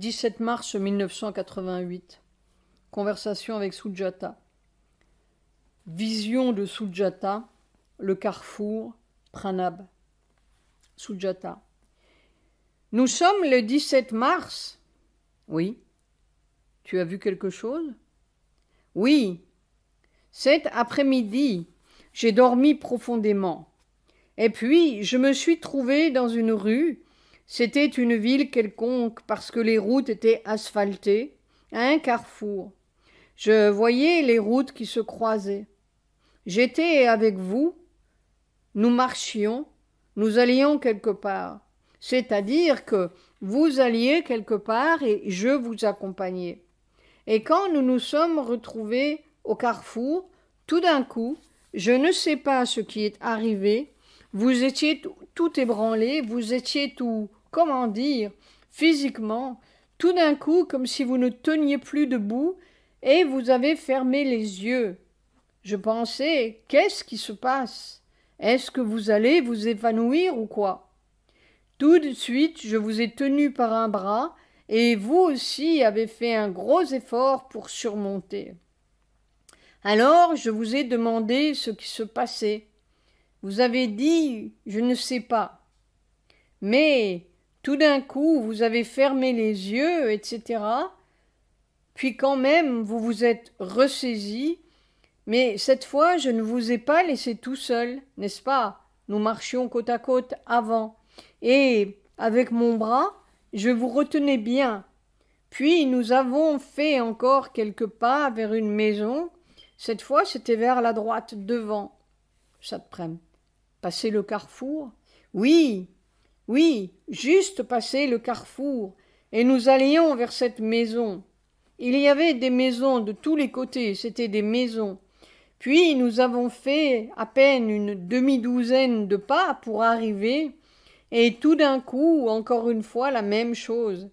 17 mars 1988. Conversation avec Sujata. Vision de Sujata, le carrefour, Pranab. Sujata. Nous sommes le 17 mars. Oui. Tu as vu quelque chose? Oui. Cet après-midi, j'ai dormi profondément. Et puis, je me suis trouvé dans une rue. C'était une ville quelconque parce que les routes étaient asphaltées, à un carrefour. Je voyais les routes qui se croisaient. J'étais avec vous, nous marchions, nous allions quelque part. C'est-à-dire que vous alliez quelque part et je vous accompagnais. Et quand nous nous sommes retrouvés au carrefour, tout d'un coup, je ne sais pas ce qui est arrivé, vous étiez tout ébranlé, vous étiez tout, comment dire, physiquement, tout d'un coup comme si vous ne teniez plus debout et vous avez fermé les yeux. Je pensais, qu'est-ce qui se passe? Est-ce que vous allez vous évanouir ou quoi? Tout de suite, je vous ai tenu par un bras et vous aussi avez fait un gros effort pour surmonter. Alors, je vous ai demandé ce qui se passait. Vous avez dit « je ne sais pas ». Mais tout d'un coup, vous avez fermé les yeux, etc. Puis quand même, vous vous êtes ressaisi. Mais cette fois, je ne vous ai pas laissé tout seul, n'est-ce pas? Nous marchions côte à côte avant. Et avec mon bras, je vous retenais bien. Puis nous avons fait encore quelques pas vers une maison. Cette fois, c'était vers la droite, devant. Ça te prenne. Passer le carrefour? Oui, oui, juste passer le carrefour. Et nous allions vers cette maison. Il y avait des maisons de tous les côtés, c'était des maisons. Puis nous avons fait à peine une demi-douzaine de pas pour arriver, et tout d'un coup, encore une fois, la même chose.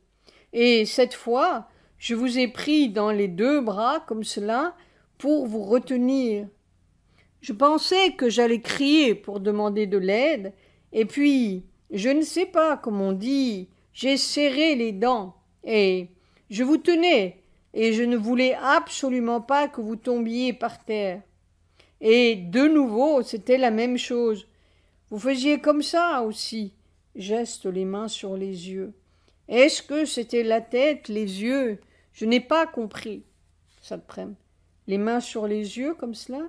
Et cette fois, je vous ai pris dans les deux bras, comme cela, pour vous retenir. Je pensais que j'allais crier pour demander de l'aide, et puis, je ne sais pas comment on dit, j'ai serré les dents, et je vous tenais, et je ne voulais absolument pas que vous tombiez par terre. Et de nouveau, c'était la même chose. Vous faisiez comme ça aussi. Geste les mains sur les yeux. Est-ce que c'était la tête, les yeux? Je n'ai pas compris. Ça te prenne. Les mains sur les yeux comme cela?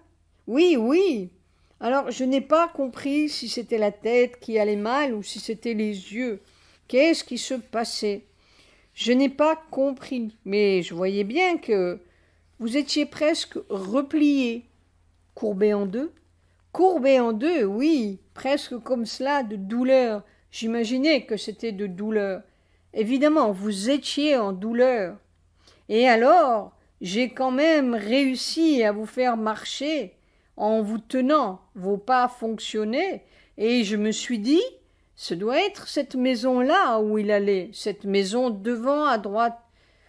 Oui, oui. Alors je n'ai pas compris si c'était la tête qui allait mal ou si c'était les yeux. Qu'est-ce qui se passait? Je n'ai pas compris, mais je voyais bien que vous étiez presque replié. Courbé en deux? Courbé en deux, oui, presque comme cela, de douleur. J'imaginais que c'était de douleur. Évidemment, vous étiez en douleur. Et alors, j'ai quand même réussi à vous faire marcher en vous tenant. Vos pas fonctionnaient, et je me suis dit, ce doit être cette maison-là où il allait, cette maison devant à droite.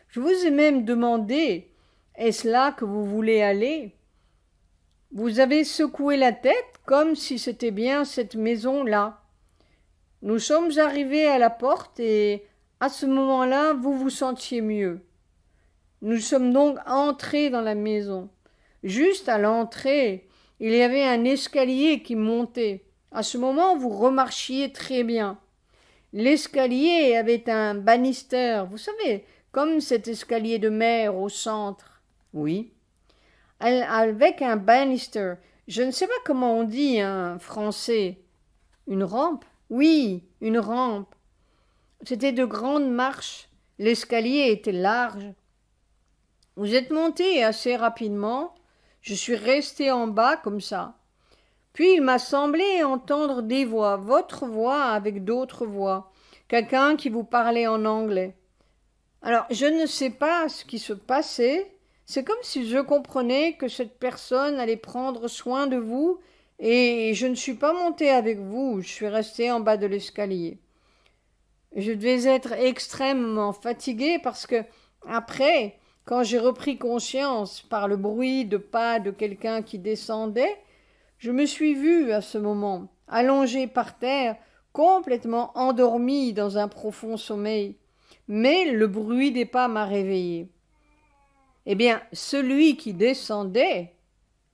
Je vous ai même demandé, est-ce là que vous voulez aller? Vous avez secoué la tête comme si c'était bien cette maison-là. Nous sommes arrivés à la porte et à ce moment-là, vous vous sentiez mieux. Nous sommes donc entrés dans la maison. Juste à l'entrée, il y avait un escalier qui montait. À ce moment, vous remarchiez très bien. L'escalier avait un banister, vous savez, comme cet escalier de mer au centre. Oui. Avec un banister. Je ne sais pas comment on dit en français. Une rampe? Oui, une rampe. C'était de grandes marches. L'escalier était large. Vous êtes monté assez rapidement. Je suis resté en bas comme ça. Puis il m'a semblé entendre des voix, votre voix avec d'autres voix, quelqu'un qui vous parlait en anglais. Alors, je ne sais pas ce qui se passait. C'est comme si je comprenais que cette personne allait prendre soin de vous et je ne suis pas montée avec vous, je suis restée en bas de l'escalier. Je devais être extrêmement fatiguée parce que, après, quand j'ai repris conscience par le bruit de pas de quelqu'un qui descendait, je me suis vue à ce moment, allongée par terre, complètement endormie dans un profond sommeil. mais le bruit des pas m'a réveillé. Eh bien, celui qui descendait,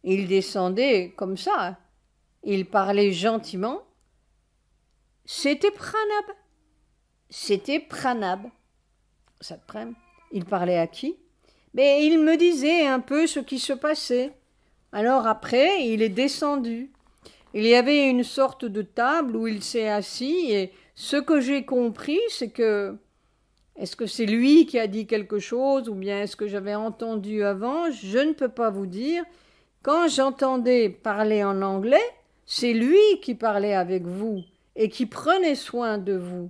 il descendait comme ça, il parlait gentiment, c'était Pranab. C'était Pranab. Ça te prenne. Il parlait à qui? Mais il me disait un peu ce qui se passait. Alors après, il est descendu. Il y avait une sorte de table où il s'est assis et ce que j'ai compris, c'est que est-ce que c'est lui qui a dit quelque chose ou bien est-ce que j'avais entendu avant? Je ne peux pas vous dire. Quand j'entendais parler en anglais, c'est lui qui parlait avec vous et qui prenait soin de vous.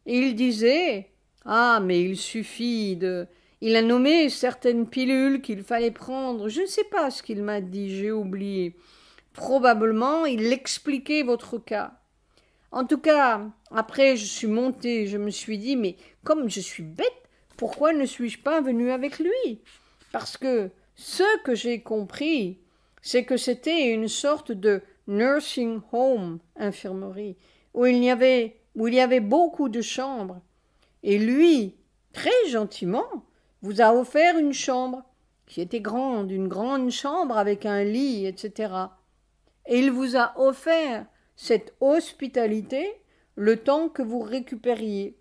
Et il disait « Ah, mais il suffit de… » Il a nommé certaines pilules qu'il fallait prendre. Je ne sais pas ce qu'il m'a dit, j'ai oublié. Probablement, il expliquait votre cas. En tout cas, après, je suis montée, je me suis dit, mais comme je suis bête, pourquoi ne suis-je pas venue avec lui? Parce que ce que j'ai compris, c'est que c'était une sorte de nursing home, infirmerie, où il y avait beaucoup de chambres. Et lui, très gentiment, vous a offert une chambre, qui était grande, une grande chambre avec un lit, etc. Et il vous a offert cette hospitalité le temps que vous récupériez.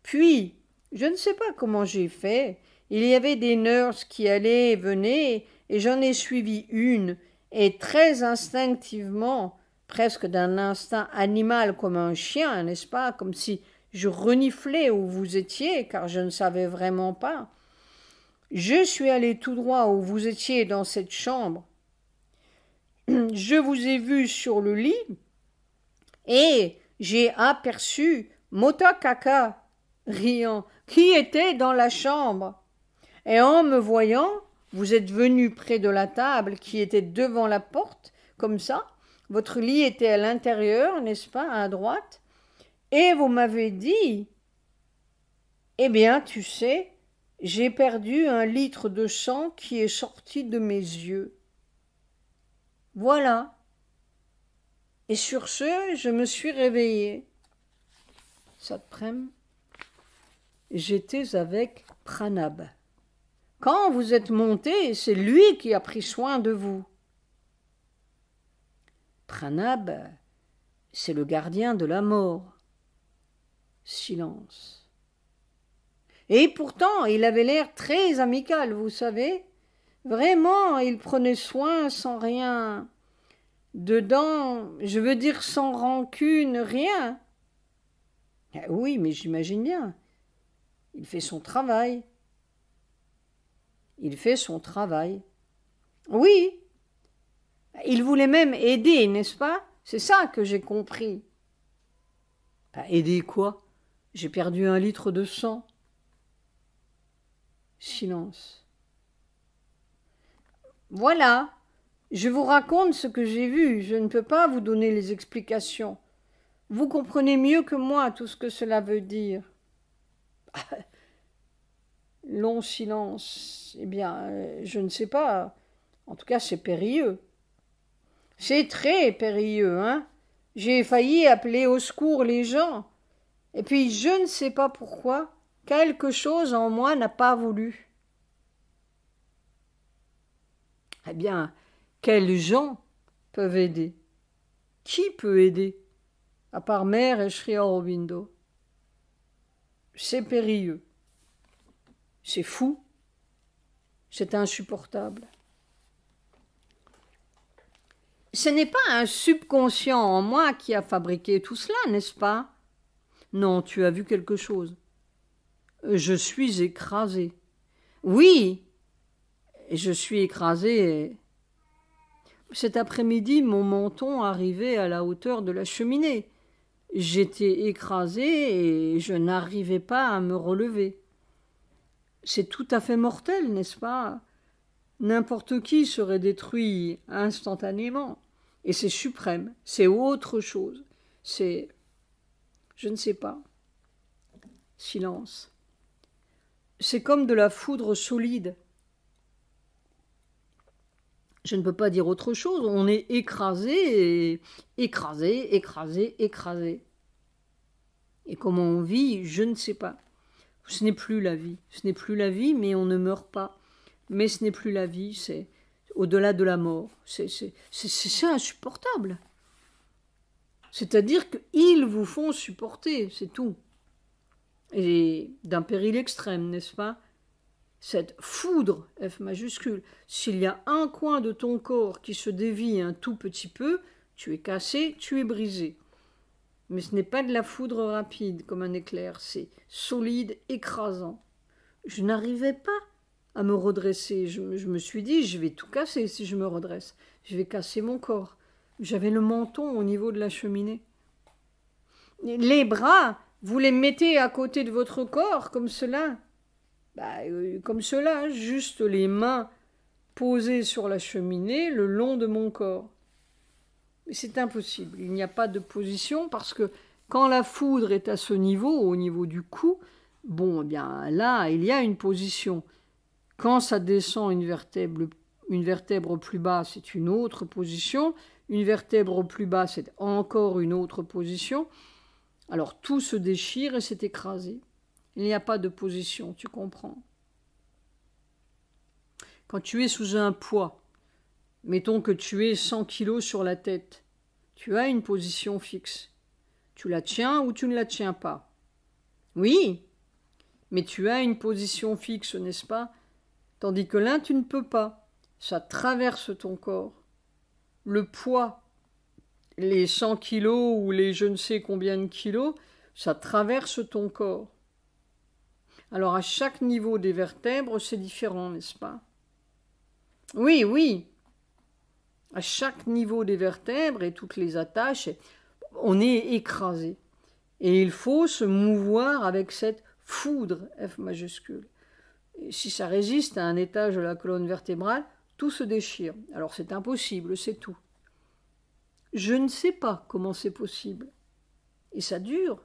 Puis, je ne sais pas comment j'ai fait, il y avait des nurses qui allaient et venaient, et j'en ai suivi une, et très instinctivement, presque d'un instinct animal comme un chien, n'est-ce pas, comme si je reniflais où vous étiez, car je ne savais vraiment pas. Je suis allé tout droit où vous étiez dans cette chambre. Je vous ai vu sur le lit et j'ai aperçu Motakaka, riant, qui était dans la chambre. Et en me voyant, vous êtes venu près de la table qui était devant la porte, comme ça. Votre lit était à l'intérieur, n'est-ce pas, à droite. Et vous m'avez dit, eh bien, tu sais, j'ai perdu 1 litre de sang qui est sorti de mes yeux. Voilà. Et sur ce, je me suis réveillée. Ça te prenne? J'étais avec Pranab. Quand vous êtes monté, c'est lui qui a pris soin de vous. Pranab, c'est le gardien de la mort. Silence. Et pourtant, il avait l'air très amical, vous savez. Vraiment, il prenait soin sans rien. Dedans, je veux dire sans rancune, rien. Oui, mais j'imagine bien. Il fait son travail. Il fait son travail. Oui. Il voulait même aider, n'est-ce pas? C'est ça que j'ai compris. Aider quoi? J'ai perdu 1 litre de sang. Silence. Voilà. Je vous raconte ce que j'ai vu. Je ne peux pas vous donner les explications. Vous comprenez mieux que moi tout ce que cela veut dire. Long silence. Eh bien, je ne sais pas. En tout cas, c'est périlleux. C'est très périlleux, hein. J'ai failli appeler au secours les gens. Et puis, je ne sais pas pourquoi, quelque chose en moi n'a pas voulu. Eh bien, quels gens peuvent aider? Qui peut aider? À part Mère et Sri Aurobindo. C'est périlleux. C'est fou. C'est insupportable. Ce n'est pas un subconscient en moi qui a fabriqué tout cela, n'est-ce pas? Non, tu as vu quelque chose. Je suis écrasé. Oui, je suis écrasé. Cet après-midi, mon menton arrivait à la hauteur de la cheminée. J'étais écrasé et je n'arrivais pas à me relever. C'est tout à fait mortel, n'est-ce pas? N'importe qui serait détruit instantanément. Et c'est suprême, c'est autre chose. C'est… je ne sais pas. Silence. C'est comme de la foudre solide. Je ne peux pas dire autre chose. On est écrasé, écrasé, écrasé, écrasé. Et comment on vit, je ne sais pas. Ce n'est plus la vie. Ce n'est plus la vie, mais on ne meurt pas. Mais ce n'est plus la vie, c'est au-delà de la mort. C'est insupportable. C'est-à-dire qu'ils vous font supporter, c'est tout. Et d'un péril extrême, n'est-ce pas? Cette foudre, F majuscule, s'il y a un coin de ton corps qui se dévie un tout petit peu, tu es cassé, tu es brisé. Mais ce n'est pas de la foudre rapide comme un éclair, c'est solide, écrasant. Je n'arrivais pas à me redresser. Je me suis dit, je vais tout casser si je me redresse. Je vais casser mon corps. J'avais le menton au niveau de la cheminée. Les bras, vous les mettez à côté de votre corps, comme cela. Comme cela, juste les mains posées sur la cheminée le long de mon corps. Mais c'est impossible, il n'y a pas de position parce que quand la foudre est à ce niveau, au niveau du cou, bon, eh bien là, il y a une position. Quand ça descend une vertèbre plus bas, c'est une autre position. Une vertèbre plus bas, c'est encore une autre position. Alors tout se déchire et c'est écrasé. Il n'y a pas de position, tu comprends. Quand tu es sous un poids, mettons que tu aies 100 kilos sur la tête, tu as une position fixe. Tu la tiens ou tu ne la tiens pas. Oui, mais tu as une position fixe, n'est-ce pas? Tandis que là, tu ne peux pas. Ça traverse ton corps. Le poids, les 100 kilos ou les je ne sais combien de kilos, ça traverse ton corps. Alors à chaque niveau des vertèbres, c'est différent, n'est-ce pas? Oui, oui. À chaque niveau des vertèbres et toutes les attaches, on est écrasé. Et il faut se mouvoir avec cette foudre, F majuscule. Et si ça résiste à un étage de la colonne vertébrale, tout se déchire. Alors c'est impossible, c'est tout. Je ne sais pas comment c'est possible. Et ça dure.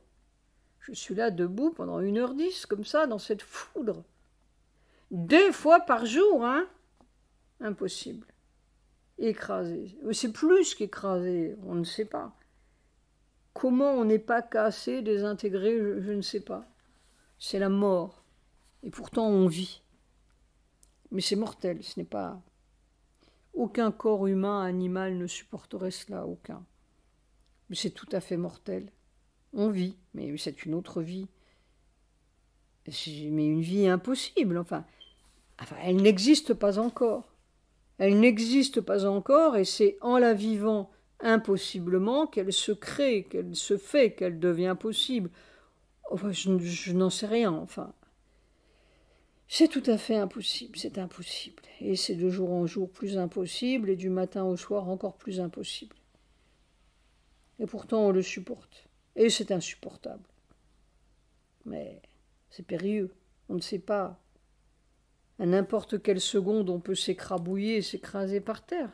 Je suis là debout pendant 1h10, comme ça, dans cette foudre. 2 fois par jour, hein? Impossible. Écrasé. C'est plus qu'écrasé, on ne sait pas. Comment on n'est pas cassé, désintégré, je ne sais pas. C'est la mort. Et pourtant on vit. Mais c'est mortel, ce n'est pas... Aucun corps humain, animal ne supporterait cela, aucun. Mais c'est tout à fait mortel. On vit, mais c'est une autre vie. Mais une vie impossible, enfin elle n'existe pas encore. Elle n'existe pas encore et c'est en la vivant impossiblement qu'elle se crée, qu'elle se fait, qu'elle devient possible. Enfin, je n'en sais rien, enfin. C'est tout à fait impossible, c'est impossible. Et c'est de jour en jour plus impossible et du matin au soir encore plus impossible. Et pourtant on le supporte. Et c'est insupportable. Mais c'est périlleux, on ne sait pas. À n'importe quelle seconde, on peut s'écrabouiller et s'écraser par terre.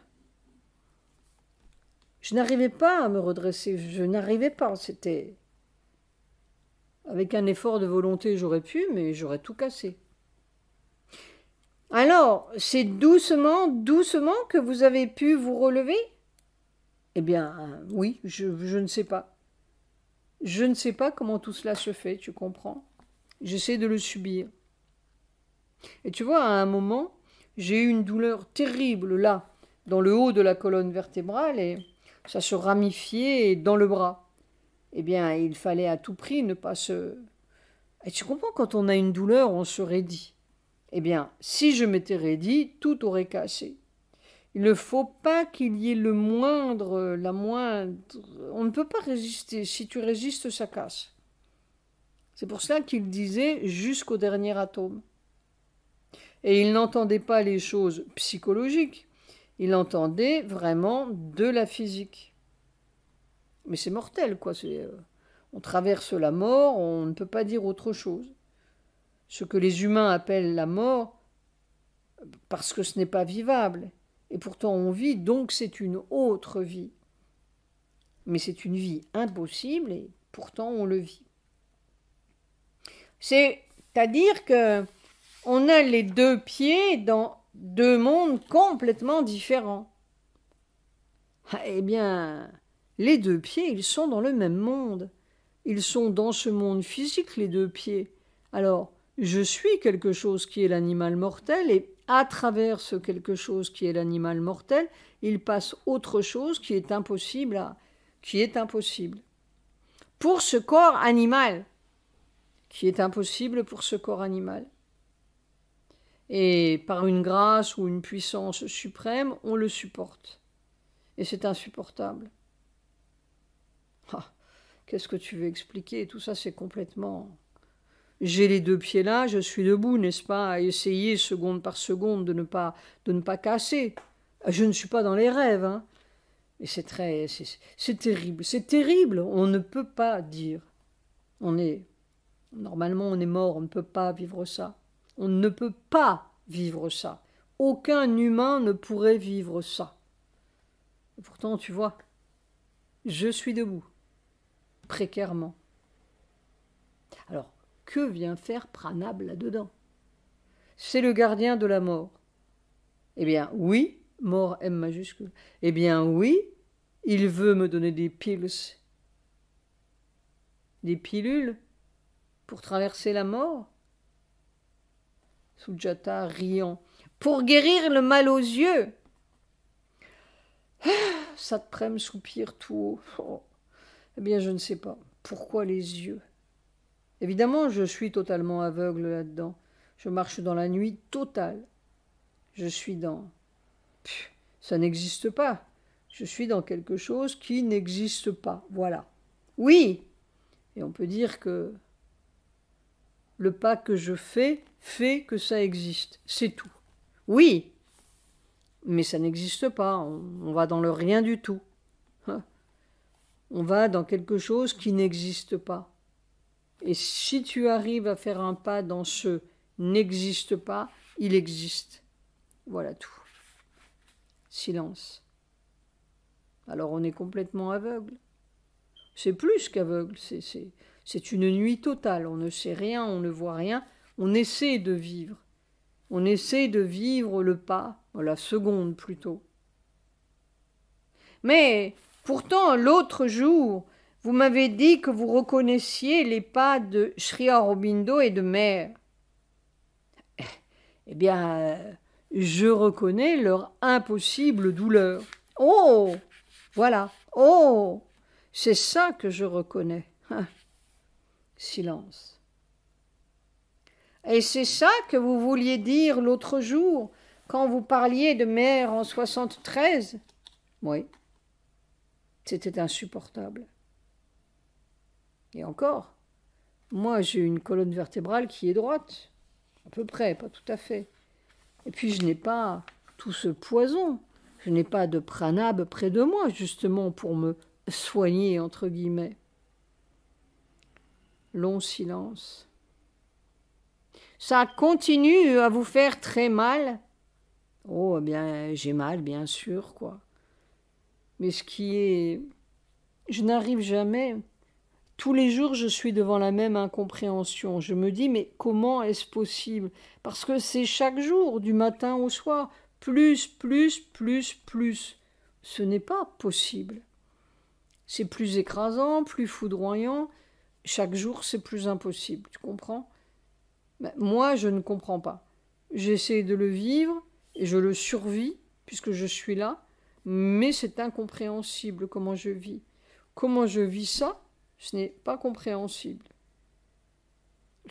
Je n'arrivais pas à me redresser, je n'arrivais pas, c'était... Avec un effort de volonté, j'aurais pu, mais j'aurais tout cassé. Alors, c'est doucement, doucement que vous avez pu vous relever? Eh bien, oui, je ne sais pas. Je ne sais pas comment tout cela se fait, tu comprends? J'essaie de le subir. Et tu vois, à un moment, j'ai eu une douleur terrible là, dans le haut de la colonne vertébrale, et ça se ramifiait dans le bras. Eh bien, il fallait à tout prix ne pas se... Et tu comprends, quand on a une douleur, on se raidit. Eh bien, si je m'étais raidi, tout aurait cassé. Il ne faut pas qu'il y ait le moindre, la moindre... On ne peut pas résister. Si tu résistes, ça casse. C'est pour cela qu'il disait jusqu'au dernier atome. Et il n'entendait pas les choses psychologiques. Il entendait vraiment de la physique. Mais c'est mortel, quoi. On traverse la mort, on ne peut pas dire autre chose. Ce que les humains appellent la mort, parce que ce n'est pas vivable. Et pourtant on vit, donc c'est une autre vie. Mais c'est une vie impossible et pourtant on le vit. C'est-à-dire que on a les 2 pieds dans 2 mondes complètement différents. Eh bien, les 2 pieds, ils sont dans le même monde. ils sont dans ce monde physique, les deux pieds. Alors, je suis quelque chose qui est l'animal mortel, et à travers ce quelque chose qui est l'animal mortel, il passe autre chose qui est impossible pour ce corps animal, qui est impossible pour ce corps animal. Et par une grâce ou une puissance suprême, on le supporte. Et c'est insupportable. Ah, qu'est-ce que tu veux expliquer? Tout ça, c'est complètement... J'ai les deux pieds là, je suis debout, n'est-ce pas, à essayer seconde par seconde de ne pas casser. Je ne suis pas dans les rêves, hein. Et c'est terrible, on ne peut pas dire. Normalement, on est mort, on ne peut pas vivre ça. On ne peut pas vivre ça. Aucun humain ne pourrait vivre ça. Et pourtant, tu vois, je suis debout, précairement. Alors, que vient faire Pranab là-dedans? C'est le gardien de la mort. Eh bien, oui, mort M majuscule. Eh bien, oui, il veut me donner des pilules pour traverser la mort. Sujata riant. Pour guérir le mal aux yeux. Satprem soupire tout haut. Oh. Eh bien, je ne sais pas. Pourquoi les yeux? Évidemment, je suis totalement aveugle là-dedans. Je marche dans la nuit totale. Je suis dans... ça n'existe pas. Je suis dans quelque chose qui n'existe pas. Voilà. Oui. Et on peut dire que le pas que je fais fait que ça existe. C'est tout. Oui. Mais ça n'existe pas. On va dans le rien du tout. On va dans quelque chose qui n'existe pas. Et si tu arrives à faire un pas dans ce n'existe pas, il existe. Voilà tout. Silence. Alors on est complètement aveugle. C'est plus qu'aveugle, c'est une nuit totale. On ne sait rien, on ne voit rien. On essaie de vivre. On essaie de vivre le pas, la seconde plutôt. Mais pourtant, l'autre jour, vous m'avez dit que vous reconnaissiez les pas de Sri Aurobindo et de Mère. Eh bien, je reconnais leur impossible douleur. Oh, voilà, oh, c'est ça que je reconnais. Silence. Et c'est ça que vous vouliez dire l'autre jour, quand vous parliez de Mère en 73? Oui, c'était insupportable. Et encore, moi j'ai une colonne vertébrale qui est droite, à peu près, pas tout à fait. Et puis je n'ai pas tout ce poison, je n'ai pas de pranab près de moi, justement pour me soigner, entre guillemets. Long silence. Ça continue à vous faire très mal? Oh, eh bien, j'ai mal, bien sûr, quoi. Mais ce qui est... Je n'arrive jamais... Tous les jours, je suis devant la même incompréhension. Je me dis, mais comment est-ce possible? Parce que c'est chaque jour, du matin au soir. Plus. Ce n'est pas possible. C'est plus écrasant, plus foudroyant. Chaque jour, c'est plus impossible. Tu comprends? Mais moi, je ne comprends pas. J'essaie de le vivre et je le survis, puisque je suis là. Mais c'est incompréhensible comment je vis. Comment je vis ça? Ce n'est pas compréhensible.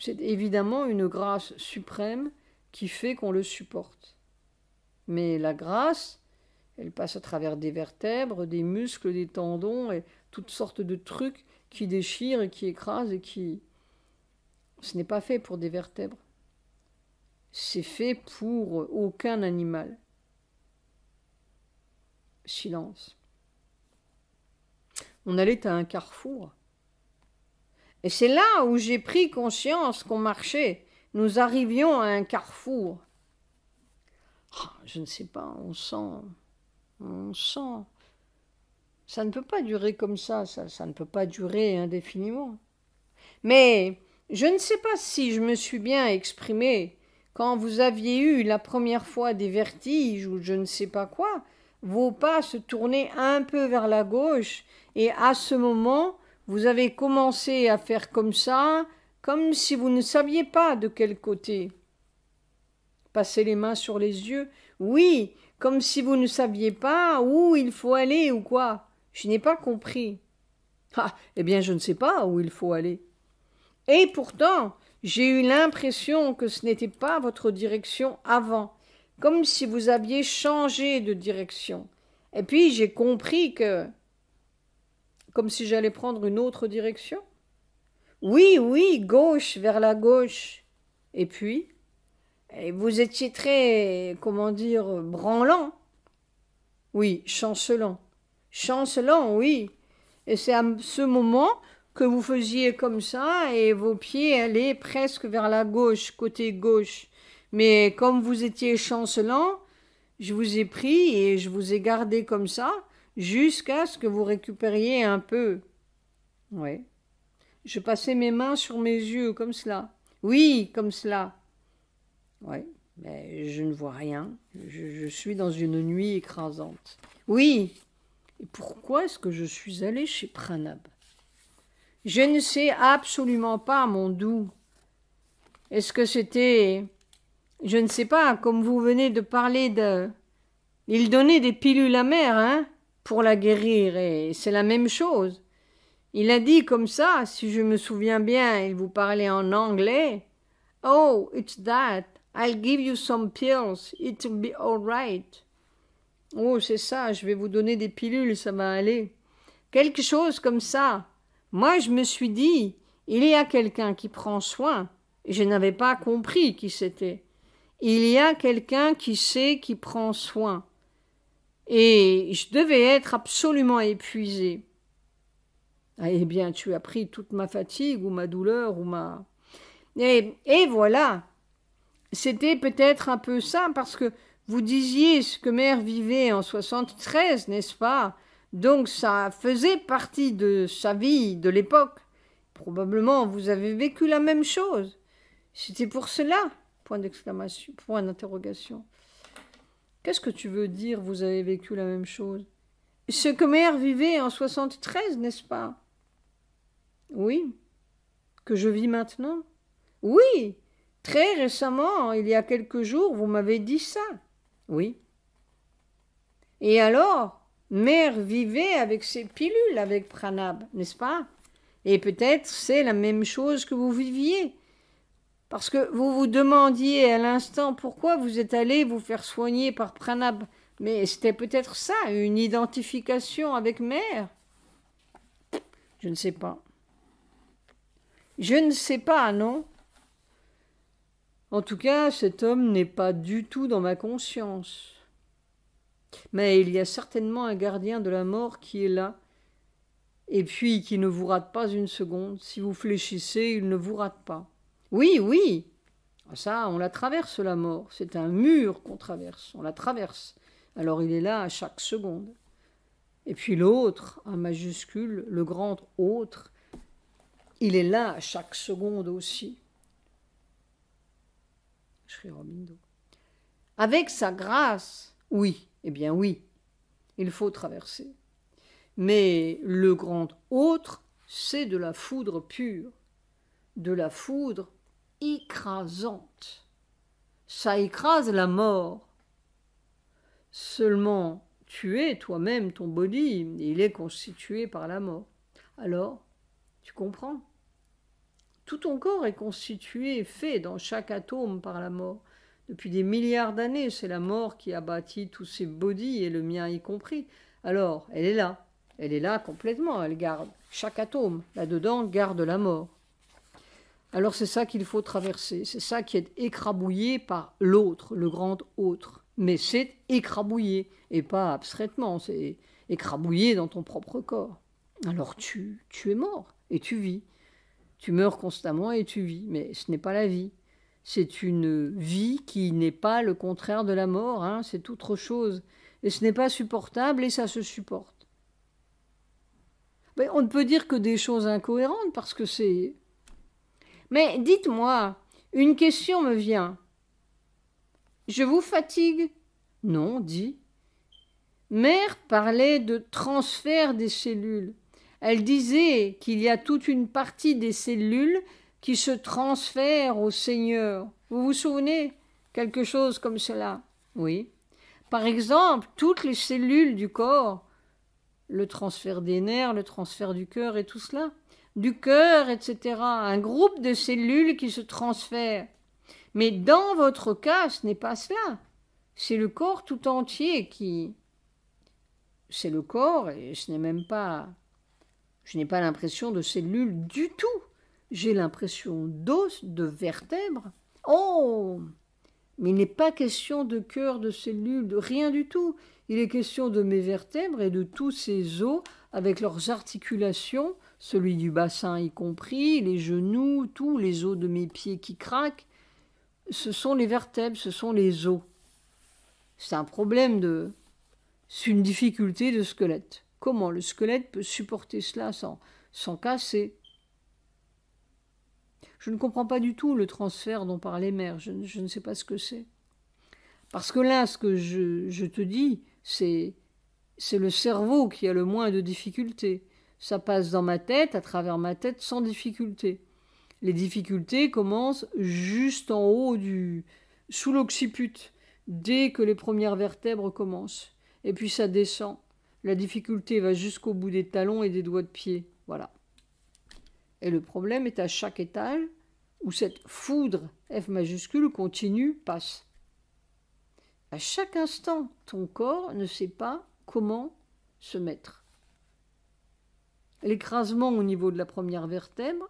C'est évidemment une grâce suprême qui fait qu'on le supporte. Mais la grâce, elle passe à travers des vertèbres, des muscles, des tendons et toutes sortes de trucs qui déchirent et qui écrasent et qui... Ce n'est pas fait pour des vertèbres. C'est fait pour aucun animal. Silence. On allait à un carrefour. Et c'est là où j'ai pris conscience qu'on marchait. Nous arrivions à un carrefour. Oh, je ne sais pas, on sent. Ça ne peut pas durer comme ça ne peut pas durer indéfiniment. Mais je ne sais pas si je me suis bien exprimée. Quand vous aviez eu la première fois des vertiges ou je ne sais pas quoi, vos pas se tournaient un peu vers la gauche et à ce moment, vous avez commencé à faire comme ça, comme si vous ne saviez pas de quel côté. Passer les mains sur les yeux, oui, comme si vous ne saviez pas où il faut aller ou quoi. Je n'ai pas compris. Ah, eh bien, je ne sais pas où il faut aller. Et pourtant, j'ai eu l'impression que ce n'était pas votre direction avant, comme si vous aviez changé de direction. Et puis j'ai compris que... Comme si j'allais prendre une autre direction. Oui, oui, gauche, vers la gauche. Et puis, vous étiez très, comment dire, branlant. Oui, chancelant. Chancelant, oui. Et c'est à ce moment que vous faisiez comme ça et vos pieds allaient presque vers la gauche, côté gauche. Mais comme vous étiez chancelant, je vous ai pris et je vous ai gardé comme ça jusqu'à ce que vous récupériez un peu. Oui. Je passais mes mains sur mes yeux comme cela. Oui, comme cela. Oui, mais je ne vois rien. Je suis dans une nuit écrasante. Oui. Et pourquoi est-ce que je suis allée chez Pranab? Je ne sais absolument pas, mon doux. Est-ce que c'était... Je ne sais pas, comme vous venez de parler de... Il donnait des pilules amères, hein, pour la guérir, et c'est la même chose. Il a dit comme ça, si je me souviens bien, il vous parlait en anglais. Oh, it's that. I'll give you some pills. It'll be all right. Oh, c'est ça, je vais vous donner des pilules, ça va aller. Quelque chose comme ça. Moi, je me suis dit, il y a quelqu'un qui prend soin. Je n'avais pas compris qui c'était. Il y a quelqu'un qui sait, qui prend soin. Et je devais être absolument épuisée. Ah, eh bien, tu as pris toute ma fatigue ou ma douleur ou ma... Et voilà. C'était peut-être un peu ça, parce que vous disiez ce que mère vivait en 73, n'est-ce pas? Donc ça faisait partie de sa vie, de l'époque. Probablement vous avez vécu la même chose. C'était pour cela. Point d'exclamation, point d'interrogation. Qu'est-ce que tu veux dire, vous avez vécu la même chose? Ce que mère vivait en 73, n'est-ce pas? Oui. Que je vis maintenant? Oui. Très récemment, il y a quelques jours, vous m'avez dit ça. Oui. Et alors, mère vivait avec ses pilules, avec Pranab, n'est-ce pas? Et peut-être c'est la même chose que vous viviez. Parce que vous vous demandiez à l'instant pourquoi vous êtes allé vous faire soigner par Pranab. Mais c'était peut-être ça, une identification avec mère. Je ne sais pas. Je ne sais pas, non? En tout cas, cet homme n'est pas du tout dans ma conscience. Mais il y a certainement un gardien de la mort qui est là, et puis qui ne vous rate pas une seconde. Si vous fléchissez, il ne vous rate pas. Oui, oui, ça, on la traverse, la mort. C'est un mur qu'on traverse, on la traverse. Alors il est là à chaque seconde. Et puis l'autre, en majuscule, le grand autre, il est là à chaque seconde aussi. Sri Aurobindo. Avec sa grâce, oui, eh bien oui, il faut traverser. Mais le grand autre, c'est de la foudre pure, de la foudre écrasante. Ça écrase la mort. Seulement, tu es toi-même ton body, il est constitué par la mort. Alors, tu comprends? Tout ton corps est constitué, fait dans chaque atome par la mort. Depuis des milliards d'années, c'est la mort qui a bâti tous ces bodies, et le mien y compris. Alors, elle est là complètement, elle garde. Chaque atome, là-dedans, garde la mort. Alors c'est ça qu'il faut traverser, c'est ça qui est écrabouillé par l'autre, le grand autre. Mais c'est écrabouillé, et pas abstraitement, c'est écrabouillé dans ton propre corps. Alors tu es mort, et tu vis. Tu meurs constamment et tu vis, mais ce n'est pas la vie. C'est une vie qui n'est pas le contraire de la mort, hein, c'est autre chose. Et ce n'est pas supportable et ça se supporte. Mais on ne peut dire que des choses incohérentes parce que c'est... Mais dites-moi, une question me vient. Je vous fatigue? Non, dis. Mère parlait de transfert des cellules. Elle disait qu'il y a toute une partie des cellules qui se transfèrent au Seigneur. Vous vous souvenez? Quelque chose comme cela. Oui. Par exemple, toutes les cellules du corps, le transfert des nerfs, le transfert du cœur et tout cela, du cœur, etc. Un groupe de cellules qui se transfèrent. Mais dans votre cas, ce n'est pas cela. C'est le corps tout entier qui... C'est le corps et ce n'est même pas... Je n'ai pas l'impression de cellules du tout. J'ai l'impression d'os, de vertèbres. Oh! Mais il n'est pas question de cœur, de cellules, de rien du tout. Il est question de mes vertèbres et de tous ces os avec leurs articulations, celui du bassin y compris, les genoux, tous les os de mes pieds qui craquent. Ce sont les vertèbres, ce sont les os. C'est un problème de... C'est une difficulté de squelette. Comment le squelette peut supporter cela sans casser? Je ne comprends pas du tout le transfert dont parlait Mère. Je ne sais pas ce que c'est. Parce que là, ce que je te dis, c'est le cerveau qui a le moins de difficultés. Ça passe dans ma tête, à travers ma tête, sans difficulté. Les difficultés commencent juste en haut sous l'occiput, dès que les premières vertèbres commencent. Et puis ça descend. La difficulté va jusqu'au bout des talons et des doigts de pied. Voilà. Et le problème est à chaque étage où cette foudre F majuscule continue, passe. À chaque instant, ton corps ne sait pas comment se mettre. L'écrasement au niveau de la première vertèbre,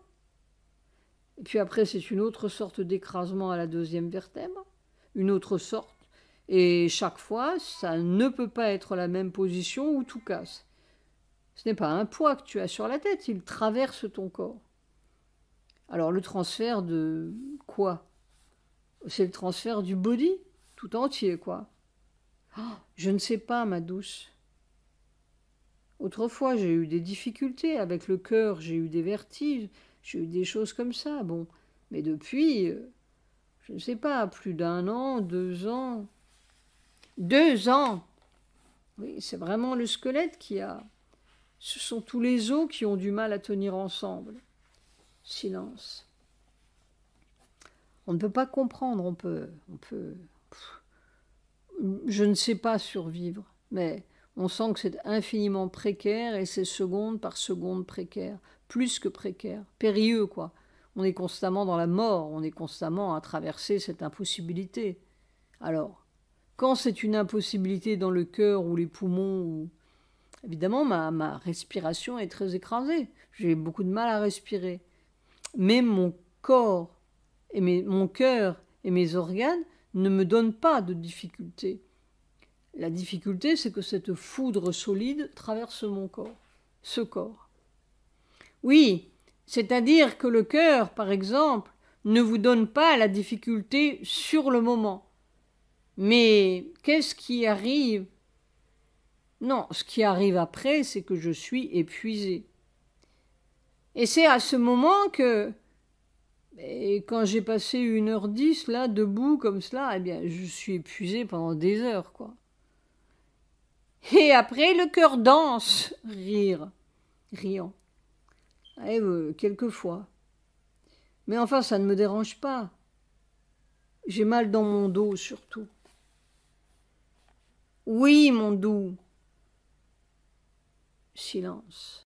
et puis après c'est une autre sorte d'écrasement à la deuxième vertèbre, une autre sorte, et chaque fois ça ne peut pas être la même position où tout casse. Ce n'est pas un poids que tu as sur la tête, il traverse ton corps. Alors le transfert de quoi? C'est le transfert du body tout entier, quoi. Oh, je ne sais pas, ma douce. Autrefois, j'ai eu des difficultés avec le cœur, j'ai eu des vertiges, j'ai eu des choses comme ça, bon. Mais depuis, je ne sais pas, plus d'1 an, 2 ans. 2 ans! Oui, c'est vraiment le squelette qui a... Ce sont tous les os qui ont du mal à tenir ensemble. Silence. On ne peut pas comprendre, on peut... Je ne sais pas survivre, mais on sent que c'est infiniment précaire et c'est seconde par seconde précaire, plus que précaire, périlleux quoi. On est constamment dans la mort, on est constamment à traverser cette impossibilité. Alors, quand c'est une impossibilité dans le cœur ou les poumons, évidemment ma respiration est très écrasée, j'ai beaucoup de mal à respirer. Mais mon corps et mon cœur et mes organes ne me donnent pas de difficulté. La difficulté, c'est que cette foudre solide traverse mon corps, ce corps. Oui, c'est-à-dire que le cœur, par exemple, ne vous donne pas la difficulté sur le moment. Mais qu'est-ce qui arrive? Non, ce qui arrive après, c'est que je suis épuisée. Et c'est à ce moment que... Et quand j'ai passé 1h10, là, debout, comme cela, eh bien, je suis épuisée pendant des heures, quoi. Et après, le cœur danse, riant. Eh, quelquefois. Mais enfin, ça ne me dérange pas. J'ai mal dans mon dos, surtout. Oui, mon doux. Silence.